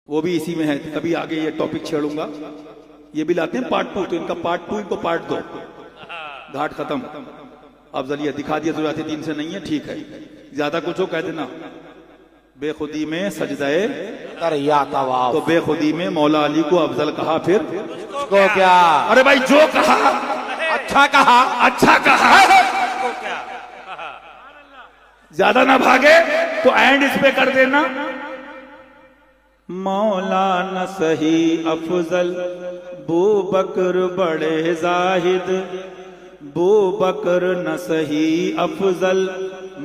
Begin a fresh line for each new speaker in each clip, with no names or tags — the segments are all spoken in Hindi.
वो भी इसी में है, कभी आगे ये टॉपिक छेड़ूंगा। ये भी लाते हैं पार्ट 2, तो इनका पार्ट 2 इनको पार्ट 2, घाट खत्म। अफजलियत दिखा दिया, ज़रूरत 3 से नहीं है, ठीक है। ज्यादा कुछ हो कह देना। बेखुदी में सजदाए
या तवाफ,
तो बेखुदी में मौला अली को अफजल कहा, फिर
को क्या?
अरे भाई जो कहा
अच्छा कहा,
अच्छा कहा। ज्यादा ना भागे तो एंड इस पे कर देना। मौला न सही अफजल बू बकर बड़े जाहिद, बू बकर न सही अफजल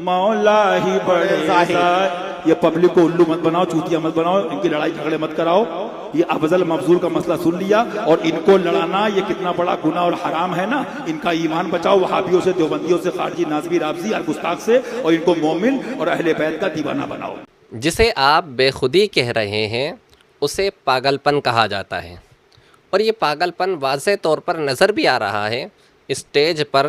मौला ही बड़े जाहिद। ये पब्लिक को उल्लू मत बनाओ, चूतिया मत बनाओ, इनकी लड़ाई झगड़े मत कराओ। ये अफजल मफजूल का मसला सुन लिया, और इनको लड़ाना ये कितना बड़ा गुनाह और हराम है ना। इनका ईमान बचाओ वहाबियों से, देवबंदियों से, खारजी नाज़बी राबजी और गुस्ताख से, और इनको मोमिन और अहले बैत का दीवाना बनाओ।
जिसे आप बेखुदी कह रहे हैं उसे पागलपन कहा जाता है, और ये पागलपन वाज़े तौर पर नज़र भी आ रहा है। स्टेज पर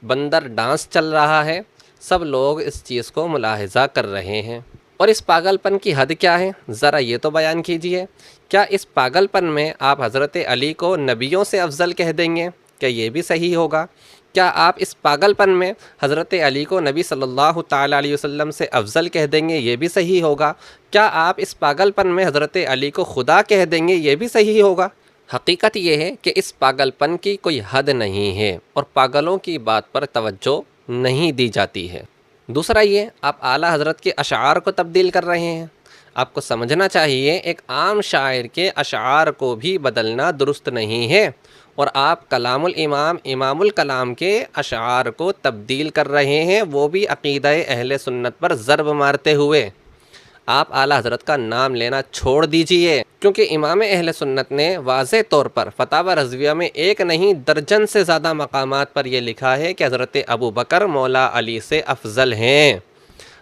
बंदर डांस चल रहा है, सब लोग इस चीज़ को मुलाहिज़ा कर रहे हैं। और इस पागलपन की हद क्या है, ज़रा ये तो बयान कीजिए। क्या इस पागलपन में आप हज़रत अली को नबियों से अफजल कह देंगे? क्या ये भी सही होगा? क्या आप इस पागलपन में हज़रत अली को नबी सल्लल्लाहु ताला अलैहि वसल्लम से अफजल कह देंगे? ये भी सही होगा। क्या आप इस पागलपन में हज़रत अली को खुदा कह देंगे? ये भी सही होगा। हकीकत ये है कि इस पागलपन की कोई हद नहीं है, और पागलों की बात पर तवज्जो नहीं दी जाती है। दूसरा ये, आप आला हज़रत के अशार को तब्दील कर रहे हैं। आपको समझना चाहिए, एक आम शायर के अशार को भी बदलना दुरुस्त नहीं है, और आप कलामुल इमाम इमामुल कलाम के अशार को तब्दील कर रहे हैं, वो भी अक़ीदा-ए अहले सुन्नत पर ज़रब मारते हुए। आप आला हज़रत का नाम लेना छोड़ दीजिए, क्योंकि इमाम अहले सुन्नत ने वाज़े तौर पर फतावा रज़विया में एक नहीं दर्जन से ज़्यादा मकामात पर यह लिखा है कि हज़रत अबू बकर मौला अली से अफजल हैं।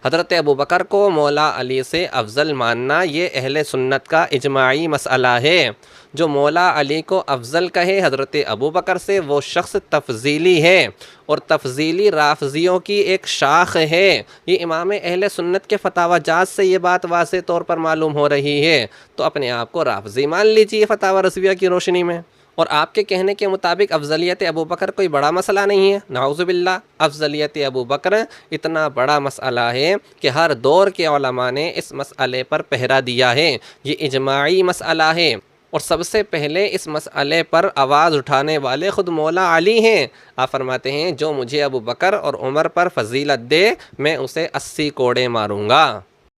हज़रत अबू बकर को मौला अली से अफजल मानना ये अहले सुन्नत का इजमाई मसला है। जो मौला अली को अफजल कहे हज़रत अबू बकर से, वो शख्स तफजीली है, और तफजीली राफजियों की एक शाख है। ये इमाम अहले सुन्नत के फतावा जात से ये बात वाज़े तौर पर मालूम हो रही है, तो अपने आप को राफजी मान लीजिए फतावा रज़विया की रोशनी में। और आपके कहने के मुताबिक अफजलियत अबू बकर कोई बड़ा मसला नहीं है। नाउज़ुबिल्लाह, अफजलियत अबू बकर इतना बड़ा मसला है कि हर दौर के उलमा ने इस मसले पर पहरा दिया है। ये इजमाई मसला है, और सबसे पहले इस मसले पर आवाज़ उठाने वाले ख़ुद मौला अली हैं। आप फरमाते हैं, जो मुझे अबू बकर और उमर पर फजीलत दे मैं उसे 80 कोड़े मारूँगा।